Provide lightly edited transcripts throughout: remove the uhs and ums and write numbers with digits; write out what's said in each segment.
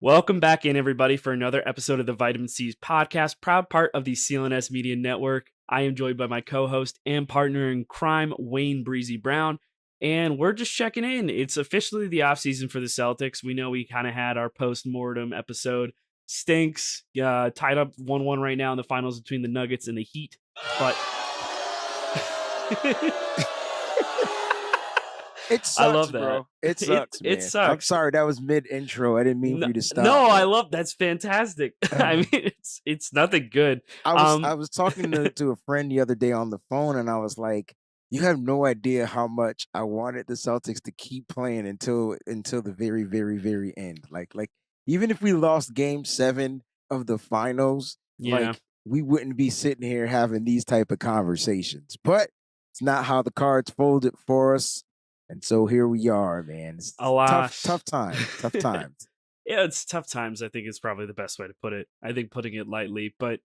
Welcome back in, everybody, for another episode of the Vitamin C's podcast, proud part of the CLNS Media Network. I am joined by my co-host and partner in crime, Wayne Breezie Brown, and we're just checking in. It's officially the offseason for the Celtics. We know we kind of had our post-mortem episode. Stinks, tied up 1-1 right now in the finals between the Nuggets and the Heat, but... It sucks, I love that. bro. It sucks, man. It sucks. I'm sorry, that was mid-intro. I didn't mean for you to stop. No, I love that's fantastic. I mean, it's nothing good. I was talking to a friend the other day on the phone, and I was like, "You have no idea how much I wanted the Celtics to keep playing until the very, very, very end. Like even if we lost Game 7 of the finals, like we wouldn't be sitting here having these type of conversations. But it's not how the cards folded for us. And so here we are, man. It's tough times. Yeah, it's tough times. I think is probably the best way to put it. I think putting it lightly, but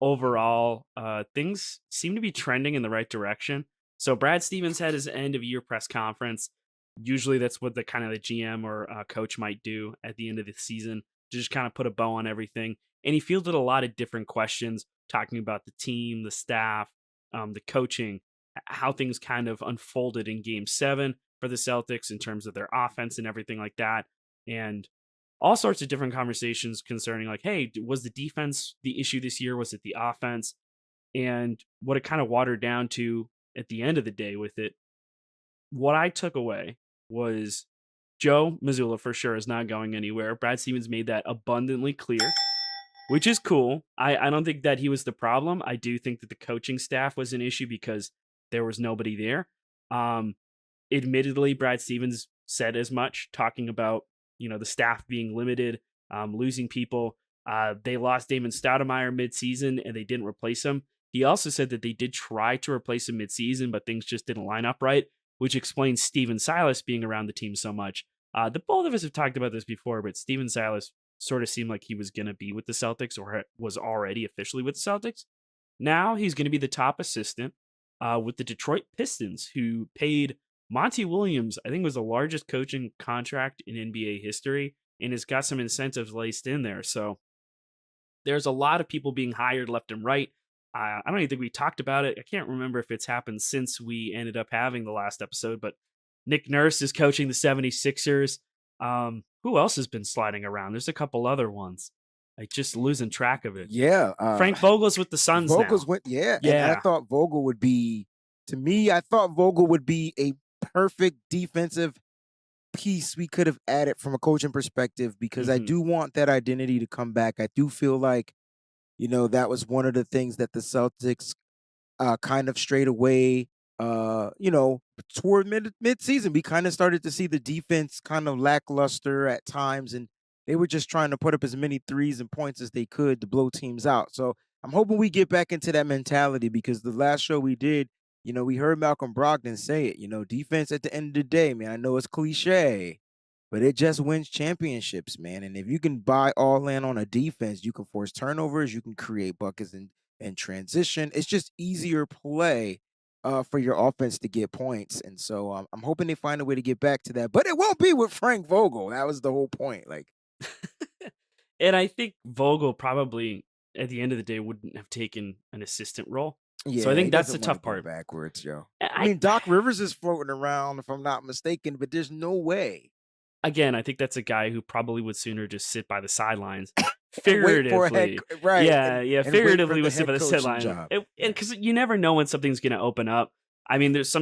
overall, things seem to be trending in the right direction. So Brad Stevens had his end of year press conference. Usually that's what the GM or coach might do at the end of the season to just kind of put a bow on everything. And he fielded a lot of different questions talking about the team, the staff, the coaching, how things kind of unfolded in Game 7 for the Celtics in terms of their offense and everything like that. And all sorts of different conversations concerning like, hey, was the defense the issue this year? Was it the offense? And what it kind of watered down to at the end of the day with it, what I took away was Joe Mazzulla for sure is not going anywhere. Brad Stevens made that abundantly clear, which is cool. I don't think that he was the problem. I do think that the coaching staff was an issue because there was nobody there. Admittedly, Brad Stevens said as much, talking about, the staff being limited, losing people. They lost Damon Stoudemire midseason and they didn't replace him. He also said that they did try to replace him midseason, but things just didn't line up right, which explains Steven Silas being around the team so much. The both of us have talked about this before, but Steven Silas sort of seemed like he was going to be with the Celtics or was already officially with the Celtics. Now he's going to be the top assistant with the Detroit Pistons, who paid Monty Williams, I think, was the largest coaching contract in NBA history, and has got some incentives laced in there. So there's a lot of people being hired left and right. I don't even think we talked about it. I can't remember if it's happened since we ended up having the last episode, but Nick Nurse is coaching the 76ers. Who else has been sliding around? There's a couple other ones. Like just losing track of it. Yeah. Frank Vogel's with the Suns Vogel's now. Yeah. And I thought Vogel would be, a perfect defensive piece we could have added from a coaching perspective, because I do want that identity to come back. I do feel like, that was one of the things that the Celtics kind of strayed away, toward mid-season. We kind of started to see the defense kind of lackluster at times, and they were just trying to put up as many threes and points as they could to blow teams out. So I'm hoping we get back into that mentality, because the last show we did, we heard Malcolm Brogdon say it, defense at the end of the day, man. I know it's cliche, but it just wins championships, man. And if you can buy all in on a defense, you can force turnovers, you can create buckets and transition. It's just easier play for your offense to get points. And so I'm hoping they find a way to get back to that. But it won't be with Frank Vogel. That was the whole point. And I think Vogel probably, at the end of the day, wouldn't have taken an assistant role. Yeah, so I think that's the tough part. Backwards, Joe. I mean, Doc Rivers is floating around, if I'm not mistaken, but there's no way. Again, I think that's a guy who probably would sooner just sit by the sidelines. Figuratively. Right. Yeah. Figuratively would sit by the sideline. Because you never know when something's going to open up. I mean, there's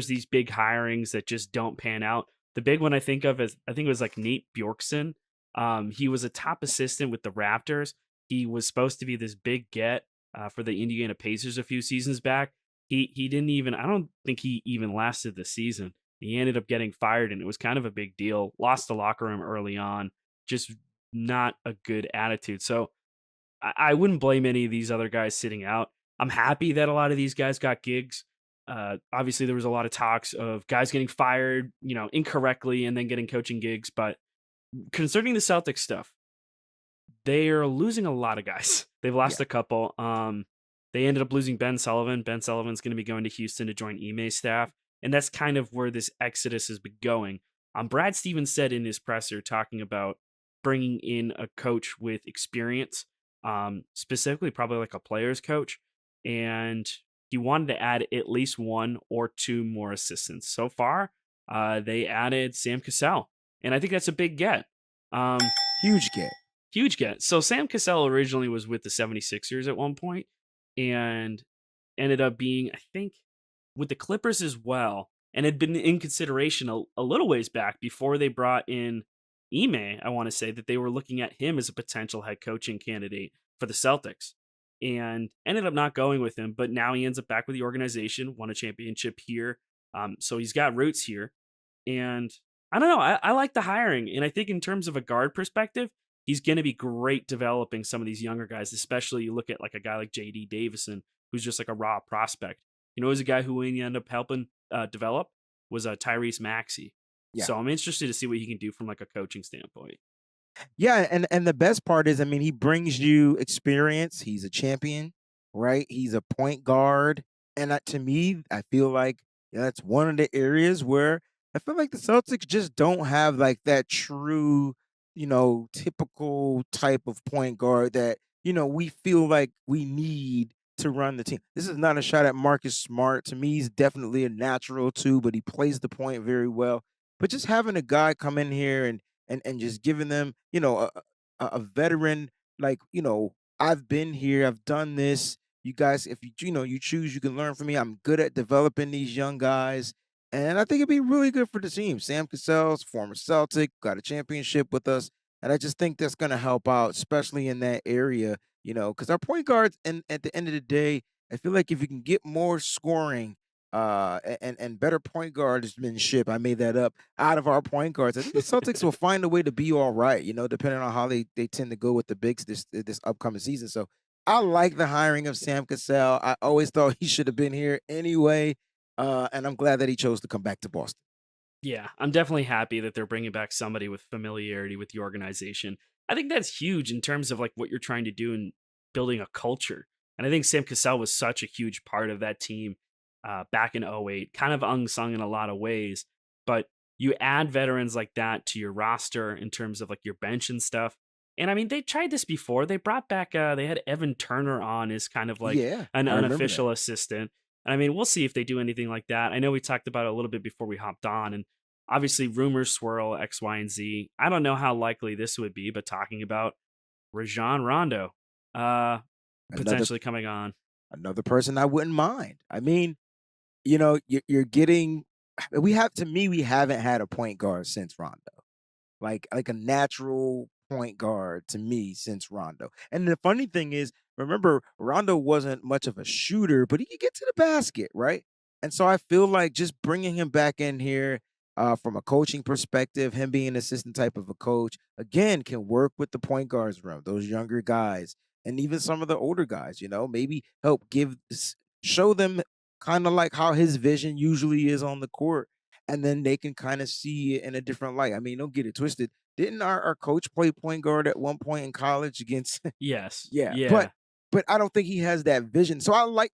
these big hirings that just don't pan out. The big one I think of is, I think it was like Nate Bjorkson. He was a top assistant with the Raptors. He was supposed to be this big get for the Indiana Pacers a few seasons back. He didn't even, I don't think he even lasted the season. He ended up getting fired, and it was kind of a big deal. Lost the locker room early on. Just not a good attitude. So I wouldn't blame any of these other guys sitting out. I'm happy that a lot of these guys got gigs. Obviously, there was a lot of talks of guys getting fired, incorrectly and then getting coaching gigs. But concerning the Celtics stuff, they are losing a lot of guys. They've lost a couple. They ended up losing Ben Sullivan. Ben Sullivan's going to be going to Houston to join Ime's staff. And that's kind of where this exodus has been going. Brad Stevens said in his presser, talking about bringing in a coach with experience, specifically probably like a player's coach, and he wanted to add at least 1 or 2 more assistants. So far, they added Sam Cassell, and I think that's a big get. Um, Huge get. Huge get. So Sam Cassell originally was with the 76ers at one point and ended up being, I think, with the Clippers as well, and had been in consideration a little ways back before they brought in Ime. I want to say that they were looking at him as a potential head coaching candidate for the Celtics and ended up not going with him. But now he ends up back with the organization, won a championship here. So he's got roots here. And I don't know. I like the hiring. And I think in terms of a guard perspective, he's going to be great developing some of these younger guys, especially you look at like a guy like JD Davison, who's just like a raw prospect. You know, who's a guy who we ended up helping develop was Tyrese Maxey. Yeah. So I'm interested to see what he can do from like a coaching standpoint. Yeah, and the best part is, I mean, he brings you experience. He's a champion, right? He's a point guard, and to me, I feel like that's one of the areas where I feel like the Celtics just don't have like that true, typical type of point guard that we feel like we need to run the team. This is not a shot at Marcus Smart. To me, he's definitely a natural too, but he plays the point very well. But just having a guy come in here and just giving them, a veteran like, I've been here, I've done this. You guys, if you choose, you can learn from me. I'm good at developing these young guys, and I think it'd be really good for the team. Sam Cassell's former Celtic, got a championship with us, and I just think that's going to help out, especially in that area. Because our point guards, and at the end of the day, I feel like if you can get more scoring and better point guardsmanship, I made that up, out of our point guards, I think the Celtics will find a way to be all right, depending on how they tend to go with the bigs this upcoming season. So I like the hiring of Sam Cassell. I always thought he should have been here anyway, and I'm glad that he chose to come back to Boston. Yeah, I'm definitely happy that they're bringing back somebody with familiarity with the organization. I think that's huge in terms of like what you're trying to do in building a culture. And I think Sam Cassell was such a huge part of that team back in '08, kind of unsung in a lot of ways. But you add veterans like that to your roster in terms of like your bench and stuff. And I mean, they tried this before. They brought back, they had Evan Turner on as kind of like Yeah, an I remember that. unofficial assistant. I mean, we'll see if they do anything like that. I know we talked about it a little bit before we hopped on, and obviously rumors swirl X, Y, and Z. I don't know how likely this would be, but talking about Rajon Rondo Another potentially coming on. another person I wouldn't mind. I mean, you're getting. We haven't had a point guard since Rondo. Like a natural point guard to me since Rondo. And the funny thing is, remember, Rondo wasn't much of a shooter, but he could get to the basket, right? And so I feel like just bringing him back in here from a coaching perspective, him being an assistant type of a coach, again, can work with the point guards room, those younger guys, and even some of the older guys, maybe help show them kind of like how his vision usually is on the court, and then they can kind of see it in a different light. I mean, don't get it twisted. Didn't our coach play point guard at one point in college against Yes. yeah, but Yeah. but I don't think he has that vision. So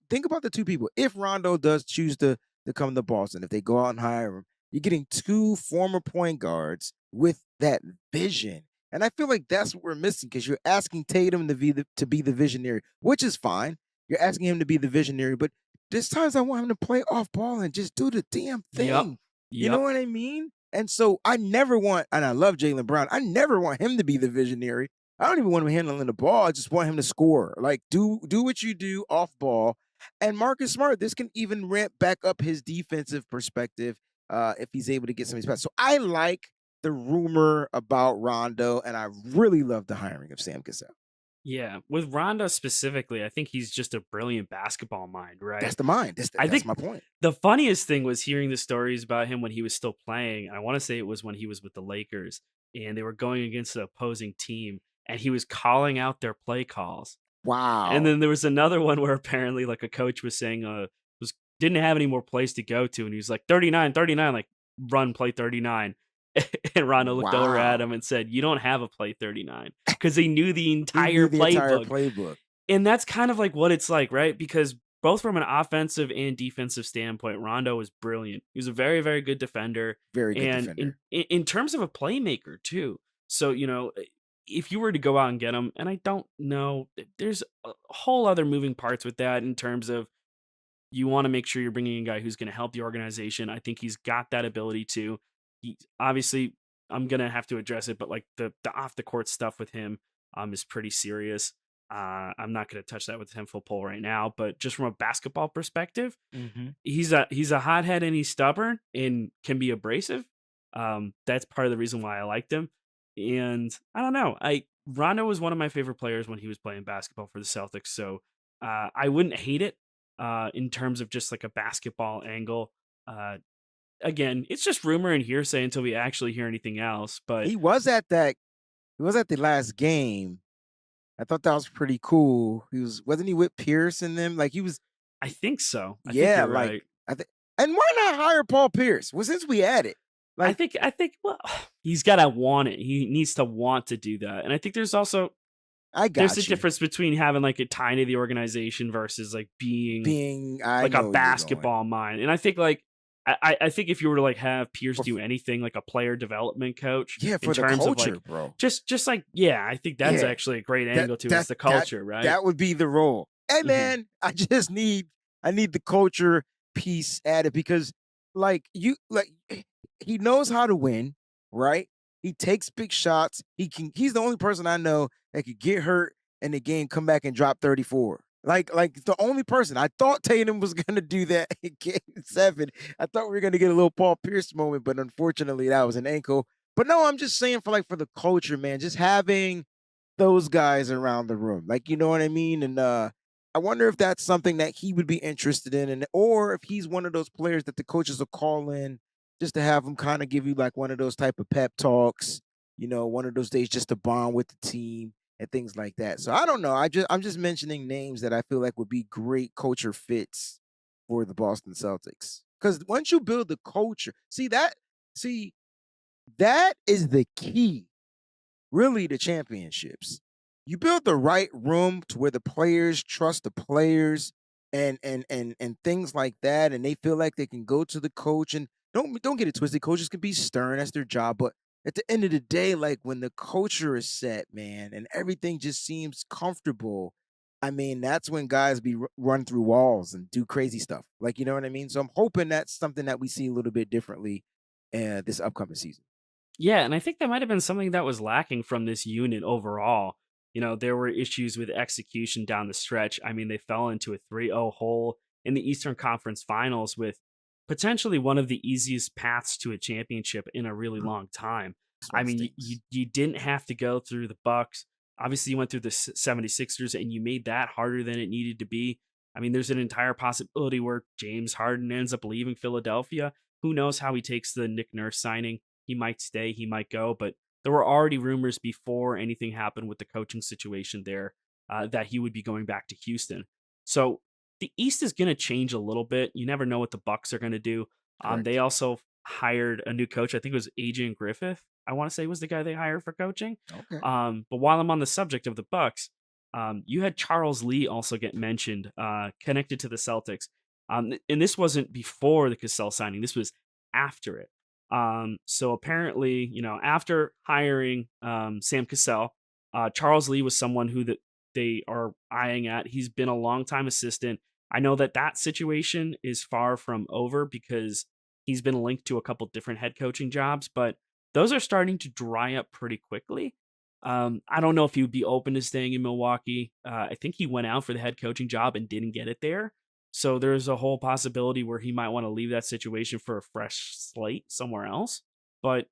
think about the two people. If Rondo does choose to come to Boston, if they go out and hire him, you're getting two former point guards with that vision. And I feel like that's what we're missing because you're asking Tatum to be the visionary, which is fine. You're asking him to be the visionary, but there's times I want him to play off ball and just do the damn Yep. thing. You know Yep. what I mean? And so I never want, and I love Jaylen Brown. I never want him to be the visionary. I don't even want him handling the ball. I just want him to score. Like do what you do off ball. And Marcus Smart, this can even ramp back up his defensive perspective if he's able to get some of these passes. So I like the rumor about Rondo, and I really love the hiring of Sam Cassell. Yeah. With Rondo specifically, I think he's just a brilliant basketball mind, That's right? the mind. That's, I that's think my point. the funniest thing was hearing the stories about him when he was still playing. I want to say it was when he was with the Lakers and they were going against the opposing team and he was calling out their play calls. And Wow. then there was another one where apparently like a coach was saying was didn't have any more plays to go to and he was like 39, 39, like run play 39. And Rondo looked over at him Wow. and said, "You don't have a play 39." Because he knew the He entire knew the entire playbook. playbook. And that's kind of like what it's like, right? Because both from an offensive and defensive standpoint, Rondo was brilliant. He was a very, very good defender, Very good and defender. in terms of a playmaker too. So if you were to go out and get him, and I don't know, there's a whole other moving parts with that in terms of you want to make sure you're bringing in a guy who's going to help the organization. I think he's got that ability to. He obviously, I'm gonna have to address it, but like the off the court stuff with him is pretty serious. I'm not going to touch that with a 10-foot pole right now, but just from a basketball perspective, Mhm. he's a hothead and he's stubborn and can be abrasive. That's part of the reason why I liked him. And I don't know. I Rondo was one of my favorite players when he was playing basketball for the Celtics, so I wouldn't hate it in terms of just like a basketball angle. Uh, Again, it's just rumor and hearsay until we actually hear anything else. But He was at that he was at the last game. I thought that was pretty cool. Wasn't he with Pierce and them? Like, he was I think so. I think yeah, you're like, right. I think and why not hire Paul Pierce? Well, since we at it, like, I think well, he's got to want it. He needs to want to do that. And I think I there's a got you. difference between having like a tie to the organization versus like being I like a know where you're going. basketball mind. And I think like I think if you were to like have Pierce For do anything like a player development coach yeah, in for the terms of culture, like bro. just like yeah, I think that's Yeah. actually a great That angle to it. It's that the that culture, right? that would be the role. Hey, Hmm. man, I need the culture piece added because, he knows how to win, right? He takes big shots. He's the only person I know that could get hurt in the game, come back and drop 34. The only person. I thought Tatum was gonna do that in game 7. I thought we were gonna get a little Paul Pierce moment, but unfortunately that was an ankle. But no, I'm just saying for the culture, man, just having those guys around the room. Like, you know what I mean? And I wonder if that's something that he would be interested in, and or if he's one of those players that the coaches will call in just to have him kind of give you like one of those type of pep talks, one of those days just to bond with the team and things like that. So I don't know. I'm just mentioning names that I feel like would be great culture fits for the Boston Celtics. Because once you build the culture, see that is the key really the championships. You build the right room to where the players trust the players and things like that, and they feel like they can go to the coach and don't get it twisted. Coaches can be stern, that's their job, but at the end of the day, like when the culture is set, man, and everything just seems comfortable, I mean, that's when guys run through walls and do crazy stuff. Like, you know what I mean? So I'm hoping that's something that we see a little bit differently this upcoming season. Yeah, and I think that might have been something that was lacking from this unit overall. There were issues with execution down the stretch. I mean, they fell into a 3-0 hole in the Eastern Conference Finals with potentially one of the easiest paths to a championship in a really long time. This I one mean, stinks. you didn't have to go through the Bucks. Obviously, you went through the 76ers and you made that harder than it needed to be. I mean, there's an entire possibility where James Harden ends up leaving Philadelphia. Who knows how he takes the Nick Nurse signing? He might stay, he might go, but there were already rumors before anything happened with the coaching situation there that he would be going back to Houston. So the East is going to change a little bit. You never know what the Bucks are going to do. They Correct. also hired a new coach. I think it was Adrian Griffith. I want to say was the guy they hired for coaching. Okay. But while I'm on the subject of the Bucks, you had Charles Lee also get mentioned, connected to the Celtics. And this wasn't before the Cassell signing. This was after it. So apparently, after hiring Sam Cassell, Charles Lee was someone who that they are eyeing at. He's been a longtime assistant. I know that situation is far from over because he's been linked to a couple different head coaching jobs, but those are starting to dry up pretty quickly. I don't know if he would be open to staying in Milwaukee. I think he went out for the head coaching job and didn't get it there. So there's a whole possibility where he might want to leave that situation for a fresh slate somewhere else. But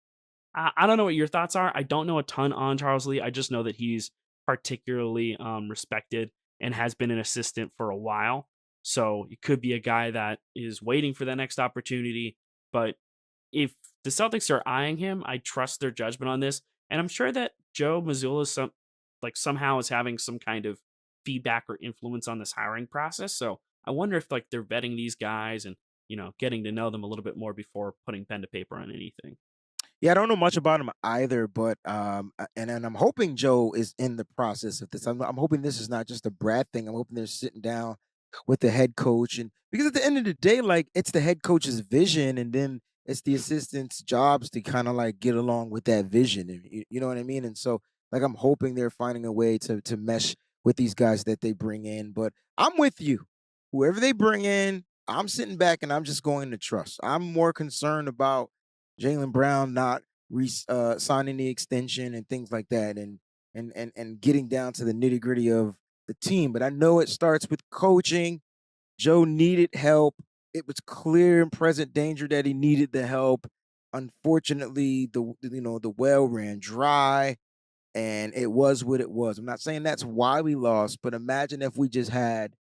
I don't know what your thoughts are. I don't know a ton on Charles Lee. I just know that he's particularly respected and has been an assistant for a while. So it could be a guy that is waiting for the next opportunity. But if the Celtics are eyeing him, I trust their judgment on this. And I'm sure that Joe Mazzulla somehow is having some kind of feedback or influence on this hiring process. So I wonder if like they're vetting these guys and getting to know them a little bit more before putting pen to paper on anything. Yeah, I don't know much about him either, but and I'm hoping Joe is in the process of this. I'm hoping this is not just a Brad thing. I'm hoping they're sitting down with the head coach, and because at the end of the day, like it's the head coach's vision, and then it's the assistant's jobs to kind of like get along with that vision, and you know what I mean. And so Like I'm hoping they're finding a way to mesh with these guys that they bring in. But I'm with you. Whoever they bring in, I'm sitting back and I'm just going to trust. I'm more concerned about Jaylen Brown not signing the extension and things like that, and getting down to the nitty gritty of the team. But I know it starts with coaching. Joe needed help. It was clear and present danger that he needed the help. Unfortunately, the well ran dry, and it was what it was. I'm not saying that's why we lost, but imagine if we just had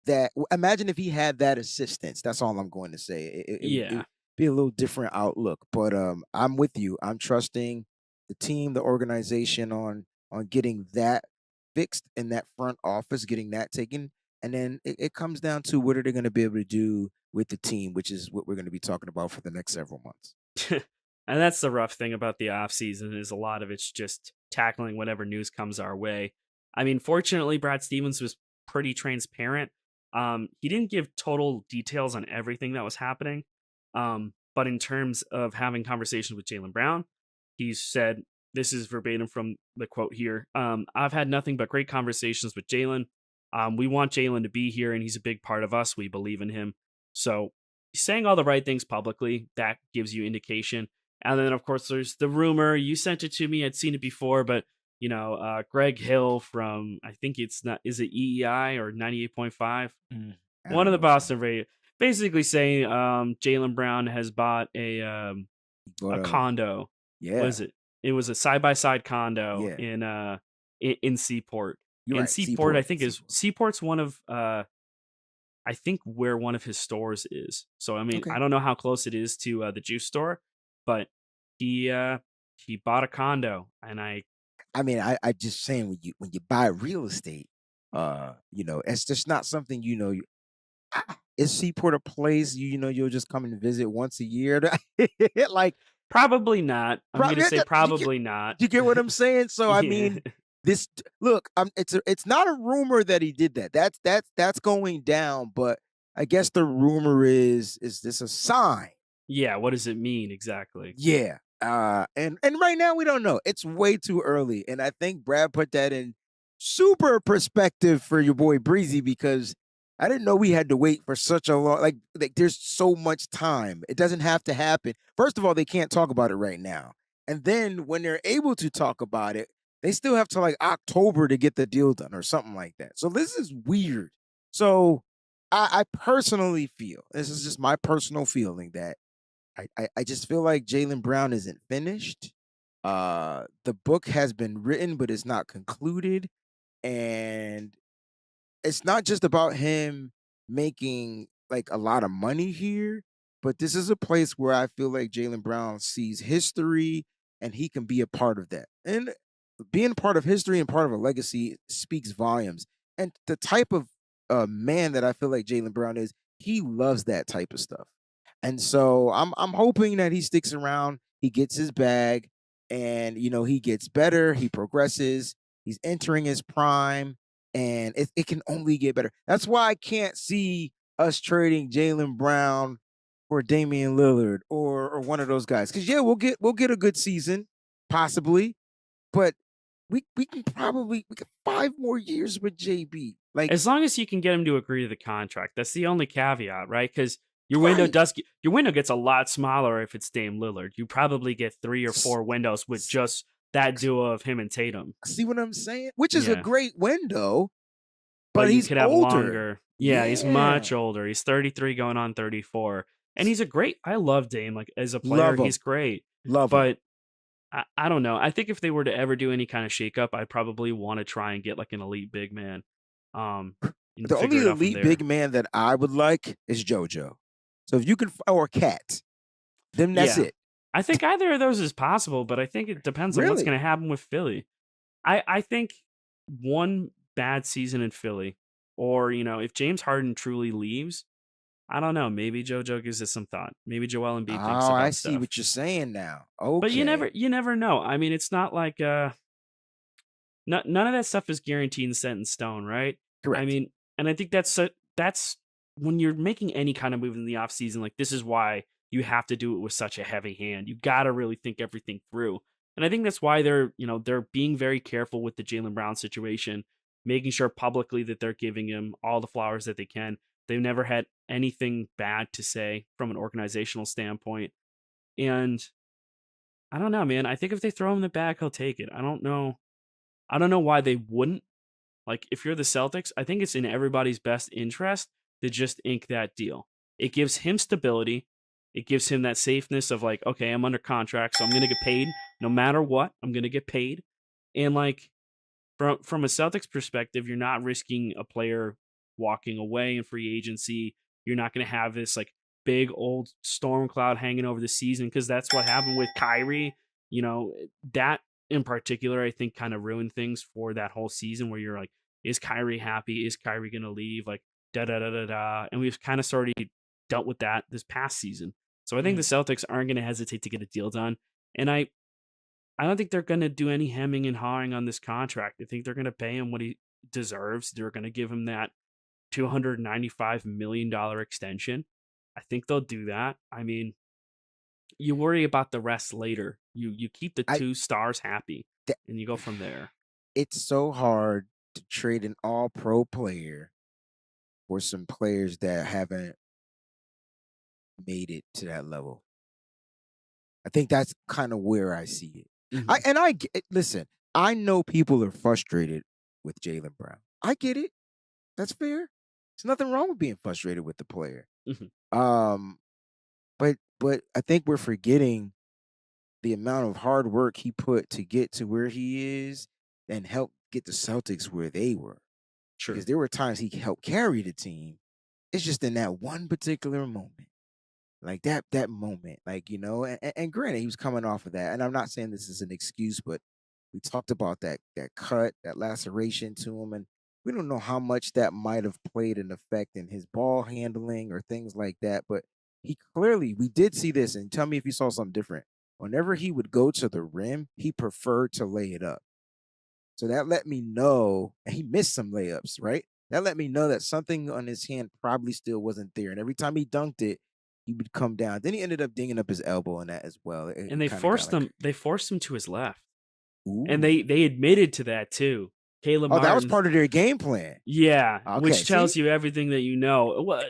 that. Imagine if he had that assistance. That's all I'm going to say. It Yeah. would be a little different outlook. But I'm with you. I'm trusting the team, the organization on getting that fixed in that front office, getting that taken, and then it comes down to what are they going to be able to do with the team, which is what we're going to be talking about for the next several months. And that's the rough thing about the off season is a lot of it's just tackling whatever news comes our way. I mean, fortunately, Brad Stevens was pretty transparent. He didn't give total details on everything that was happening. But in terms of having conversations with Jaylen Brown, he said, this is verbatim from the quote here. I've had nothing but great conversations with Jaylen. We want Jaylen to be here, and he's a big part of us. We believe in him. So he's saying all the right things publicly. That gives you indication. And then, of course, there's the rumor. You sent it to me. I'd seen it before, but Greg Hill from, I think it's not, is it EEI or 98.5? I One don't of the know, man. Boston radio, basically saying Jaylen Brown has bought But a condo. yeah, Was it? It was a side by side condo yeah, in Seaport. you're And right. Seaport, I Seaport, think is Seaport. Seaport's one of I think where one of his stores is. So I mean, Okay. I don't know how close it is to the juice store, but he uh he bought a condo, and I mean, I just saying when you buy real estate, it's just not something is Seaport a place you'll just come and visit once a year? Like, probably not. I'm gonna probably say you get probably not. you get what I'm saying? So I Yeah. mean, this look, it's not a rumor that he did that. That's going down, but I guess the rumor is this a sign? Yeah, what does it mean exactly? Yeah. And right now we don't know. It's way too early. And I think Brad put that in super perspective for your boy Breezy because I didn't know we had to wait for such a long like there's so much time. It doesn't have to happen. First of all, they can't talk about it right now. And then when they're able to talk about it, they still have to like October to get the deal done or something like that. So this is weird. So I personally feel, this is just my personal feeling that I just feel like Jaylen Brown isn't finished. The book has been written, but it's not concluded. And it's not just about him making like a lot of money here, but this is a place where I feel like Jaylen Brown sees history and he can be a part of that. And being part of history and part of a legacy speaks volumes. And the type of man that I feel like Jaylen Brown is, he loves that type of stuff. And so I'm hoping that he sticks around, he gets his bag, and he gets better, he progresses, he's entering his prime, and it can only get better. That's why I can't see us trading Jaylen Brown for Damian Lillard or one of those guys. Because yeah, we'll get a good season, possibly, but we can probably we get 5 more years with JB. Like, As long as you can get him to agree to the contract, that's the only caveat, right? Because right. your window gets a lot smaller if it's Dame Lillard. You probably get 3 or 4 windows with S- just that duo of him and Tatum. See what I'm saying? Which is a Yeah, great window, but but you he's could have older. longer. Yeah, he's Yeah. much older. He's 33 going on 34. And he's a great I love Dame. Like as a player, Love he's him. great. Love him. But I don't know. I think if they were to ever do any kind of shakeup, I'd probably want to try and get like an elite big man. Um, The figure only it out from elite there. big man that I would like is JoJo. So if you can, or Cat, then that's Yeah. it. I think either of those is possible, but I think it depends on what's Really? going to happen with Philly. I think one bad season in Philly, or if James Harden truly leaves, I don't know. Maybe JoJo gives it some thought. Maybe Joel Embiid thinks Oh, I about see stuff. what you're saying now. But Okay. you never know. I mean, it's not like none of that stuff is guaranteed and set in stone, right? I Correct. mean, and I think that's when you're making any kind of move in the off season. Like this is why you have to do it with such a heavy hand. You got to really think everything through. And I think that's why they're being very careful with the Jaylen Brown situation, making sure publicly that they're giving him all the flowers that they can. They've never had anything bad to say from an organizational standpoint. And I don't know, man. I think if they throw him the bag, he'll take it. I don't know. I don't know why they wouldn't. Like, if you're the Celtics, I think it's in everybody's best interest to just ink that deal. It gives him stability. It gives him that safeness of like, okay, I'm under contract, so I'm gonna get paid no matter what. I'm gonna get paid. And like from a Celtics perspective, you're not risking a player walking away in free agency. You're not gonna have this like big old storm cloud hanging over the season because that's what happened with Kyrie. That in particular, I think kind of ruined things for that whole season where you're like, is Kyrie happy? Is Kyrie going to leave? Like, da da da da da. And we've kind of already dealt with that this past season. So I think the Celtics aren't going to hesitate to get a deal done. And I don't think they're going to do any hemming and hawing on this contract. I think they're going to pay him what he deserves. They're going to give him that $295 million extension. I think they'll do that. I mean, you worry about the rest later. You keep the two stars happy, and you go from there. It's so hard to trade an all-pro player for some players that haven't made it to that level. I think that's kind of where I see it. Listen, I know people are frustrated with Jaylen Brown. I get it. That's fair. There's nothing wrong with being frustrated with the player. But I think we're forgetting the amount of hard work he put to get to where he is and help get the Celtics where they were. Sure. Because there were times he helped carry the team. It's just in that one particular moment. Like that moment, like, and granted, he was coming off of that. And I'm not saying this is an excuse, but we talked about that cut, that laceration to him. And we don't know how much that might have played an effect in his ball handling or things like that. But we did see this, and tell me if you saw something different. Whenever he would go to the rim, he preferred to lay it up. So that let me know, and he missed some layups, right? That let me know that something on his hand probably still wasn't there. And every time he dunked it, he would come down. Then he ended up dinging up his elbow in that as well. And they forced him. They forced him to his left, Ooh. And they admitted to that too. Caleb Martin. That was part of their game plan. Yeah, okay, which tells you everything that you know. Well,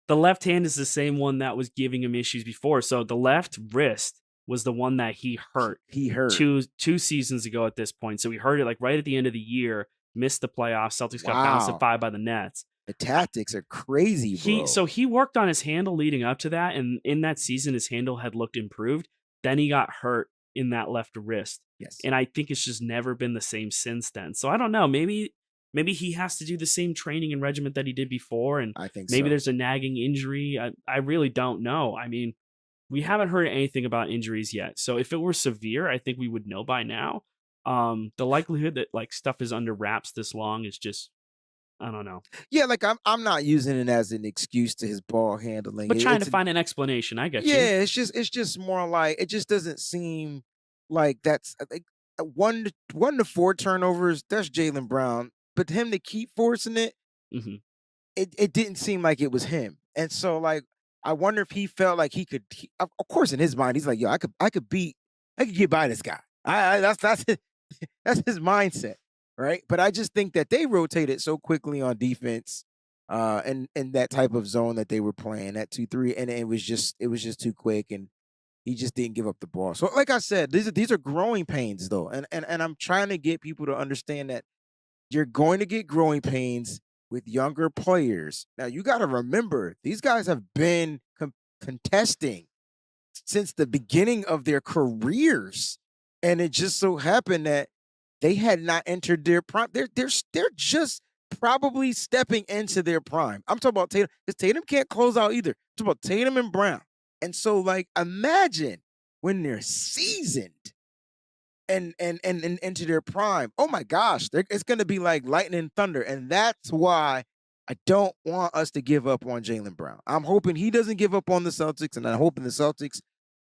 the left hand is the same one that was giving him issues before. So the left wrist was the one that he hurt. He hurt two seasons ago at this point. So he hurt it like right at the end of the year. Missed the playoffs. Celtics got bounced at 5 by the Nets. The tactics are crazy, bro. He worked on his handle leading up to that, and in that season, his handle had looked improved. Then he got hurt in that left wrist. Yes. And I think it's just never been the same since then. So I don't know. Maybe he has to do the same training and regiment that he did before, and I think maybe so. There's a nagging injury. I really don't know. I mean, we haven't heard anything about injuries yet. So if it were severe, I think we would know by now. The likelihood that like stuff is under wraps this long is just, I don't know. Yeah, like I'm not using it as an excuse to his ball handling, but trying to find an explanation. I get you. Yeah, it's just more like it just doesn't seem like that's like 1 to 4 turnovers. That's Jaylen Brown, but him to keep forcing it, it didn't seem like it was him. And so like I wonder if he felt like he could. Of course, in his mind, he's like, yo, I could get by this guy. That's his mindset. Right. But I just think that they rotated so quickly on defense and that type of zone that they were playing at 2-3. And it was just too quick. And he just didn't give up the ball. So like I said, these are growing pains, though. And I'm trying to get people to understand that you're going to get growing pains with younger players. Now, you got to remember, these guys have been contesting since the beginning of their careers. And it just so happened that they had not entered their prime. They're just probably stepping into their prime. I'm talking about Tatum, because Tatum can't close out either. I'm talking about Tatum and Brown. And so, like, imagine when they're seasoned and into their prime. Oh my gosh, it's going to be like lightning and thunder. And that's why I don't want us to give up on Jaylen Brown. I'm hoping he doesn't give up on the Celtics, and I'm hoping the Celtics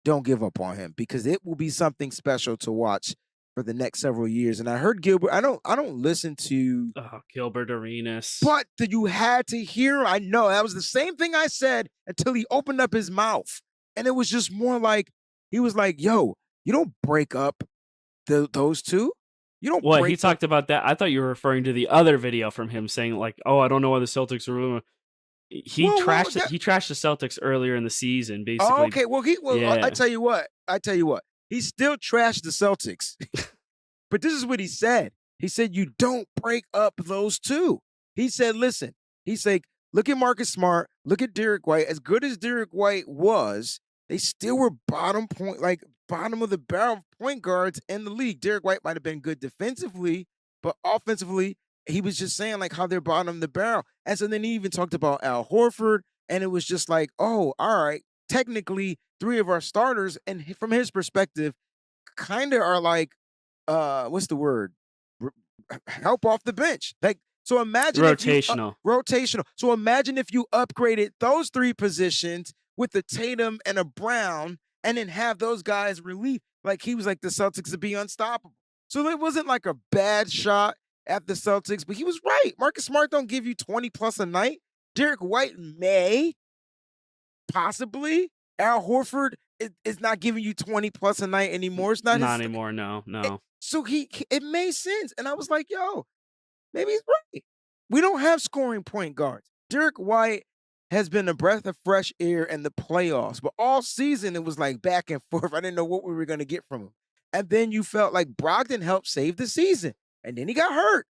don't give up on him, because it will be something special to watch for the next several years. And I heard Gilbert. I don't listen to Gilbert Arenas, but you had to hear. I know that was the same thing I said until he opened up his mouth, and it was just more like he was like, "Yo, you don't break up Those two, you don't What, he break them. talked about that? I thought you were referring to the other video from him saying like, "Oh, I don't know why the Celtics are." Well, that. He trashed the Celtics earlier in the season, Oh, basically. okay. I Yeah. tell you what. I tell you what. He still trashed the Celtics. But this is what he said. He said, you don't break up those two. He said, listen, he's like, look at Marcus Smart, look at Derek White. As good as Derek White was, they still were bottom of the barrel point guards in the league. Derek White might have been good defensively, but offensively, he was just saying like how they're bottom of the barrel. And so then he even talked about Al Horford, and it was just like, oh, all right, technically three of our starters, and from his perspective, kind of are like what's the word? Help off the bench. Like, so imagine if you Rotational. rotational. So imagine if you upgraded those three positions with a Tatum and a Brown, and then have those guys relief. Like he was like the Celtics to be unstoppable. So it wasn't like a bad shot at the Celtics, but he was right. Marcus Smart don't give you 20 plus a night. Derek White may, possibly. Al Horford is not giving you 20 plus a night anymore. It's not Not his. anymore, no. So it made sense. And I was like, yo, maybe he's right. We don't have scoring point guards. Derek White has been a breath of fresh air in the playoffs, but all season it was like back and forth. I didn't know what we were going to get from him. And then you felt like Brogdon helped save the season. And then he got hurt.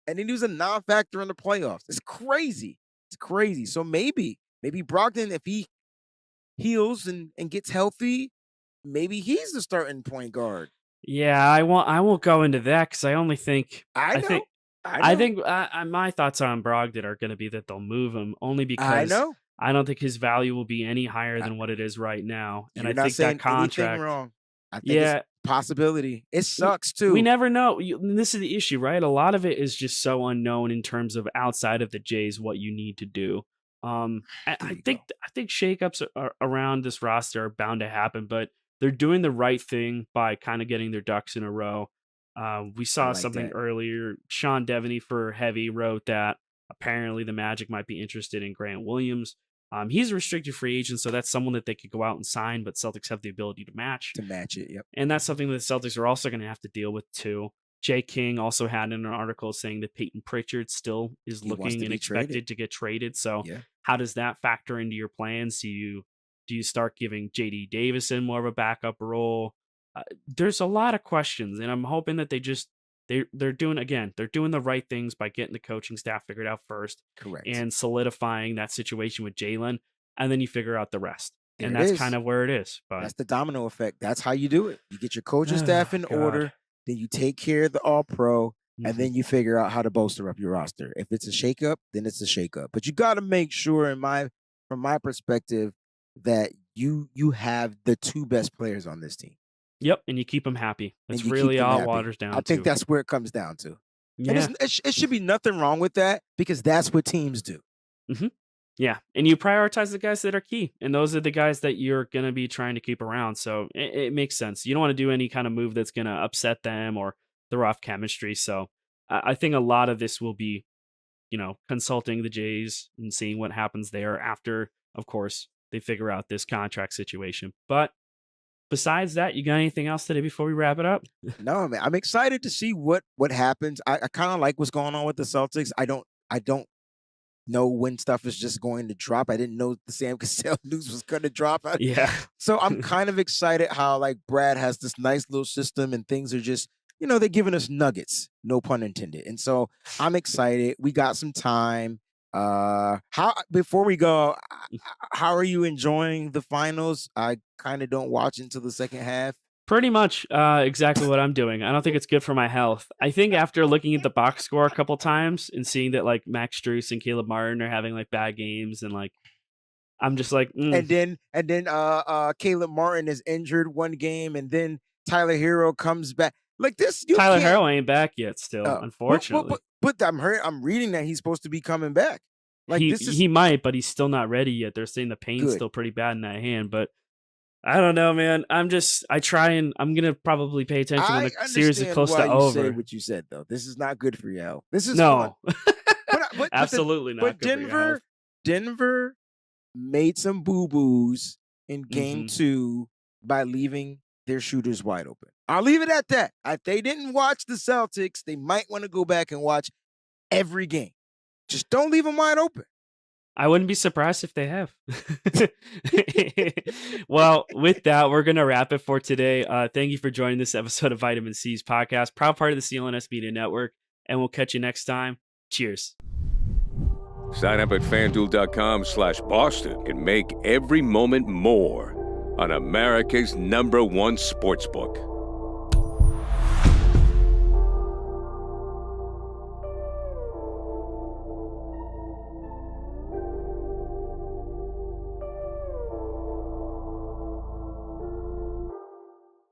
And then he was a non-factor in the playoffs. It's crazy. It's crazy. So maybe Brogdon, if he heals and gets healthy, maybe he's the starting point guard. Yeah, I won't go into that because I only think I know. think I think my thoughts on Brogdon are going to be that they'll move him only I because know. I don't think his value will be any higher I- than what it is right now, and I You're not think that saying anything contract. wrong. I think it's Yeah, a possibility. It sucks we too. never know. And this is the issue, right? A lot of it is just so unknown in terms of outside of the Jays what you need to do. There I we think go. shakeups around this roster are bound to happen, but they're doing the right thing by kind of getting their ducks in a row. We I saw like something that. earlier. Sean Devaney for Heavy wrote that apparently the Magic might be interested in Grant Williams. He's a restricted free agent, so that's someone that they could go out and sign, but Celtics have the ability to match. To match it, yep. And that's something that the Celtics are also going to have to deal with too. Jay King also had in an article saying that Payton Pritchard still is He wants looking to and be expected traded. to get traded. So Yeah. how does that factor into your plans? Do you start giving JD Davison more of a backup role? There's a lot of questions, and I'm hoping that they're doing the right things by getting the coaching staff figured out first Correct. and solidifying that situation with Jaylen, and then you figure out the rest. There And it that's is. kind of where it is. But That's the domino effect. That's how you do it. You get your coaching staff oh in god. order, then you take care of the all pro, and Mhm. then you figure out how to bolster up your roster. If it's a shakeup, then it's a shakeup. But you got to make sure, from my perspective, that you have the two best players on this team, Yep, and you keep them happy. and That's you keep really them all it happy. waters I down think to. that's where it comes down to. And Yeah. it should be nothing wrong with that because that's what teams do. Mhm. Yeah, and you prioritize the guys that are key, and those are the guys that you're gonna be trying to keep around, so it makes sense. You don't wanna do any kind of move that's gonna upset them or throw off chemistry, so I think a lot of this will be, consulting the Jays and seeing what happens there after, of course, they figure out this contract situation. But besides that, you got anything else today before we wrap it up? No, man, I'm excited to see what happens. I kind of like what's going on with the Celtics. I don't know when stuff is just going to drop. I didn't know the Sam Cassell news was going to drop. Yeah. So I'm kind of excited how like Brad has this nice little system and things are just, they're giving us nuggets, no pun intended. And so I'm excited. We got some time. How before we go, how are you enjoying the finals? I kind of don't watch until the second half. Pretty much exactly what I'm doing. I don't think it's good for my health. I think after looking at the box score a couple times and seeing that like Max Strus and Caleb Martin are having like bad games and like I'm just like And then Caleb Martin is injured one game, and then Tyler Hero comes back. Like this, you Tyler can't. Harrow ain't back yet still, unfortunately. But I'm reading that he's supposed to be coming back. Like this is He might, but he's still not ready yet. They're saying the pain's good. still pretty bad in that hand, but I don't know, man. I'm gonna probably pay attention when I the series is understand close why to you say over. what you said, though. This is not good for your health. This is fun. No, But absolutely not. but Good for your health. Denver made some boo boos in game Mhm. 2 by leaving their shooters wide open. I'll leave it at that. If they didn't watch the Celtics, they might want to go back and watch every game. Just don't leave them wide open. I wouldn't be surprised if they have. Well, with that, we're going to wrap it for today. Thank you for joining this episode of Vitamin C's podcast, proud part of the CLNS Media Network, and we'll catch you next time. Cheers. Sign up at FanDuel.com/Boston and make every moment more on America's #1 sportsbook.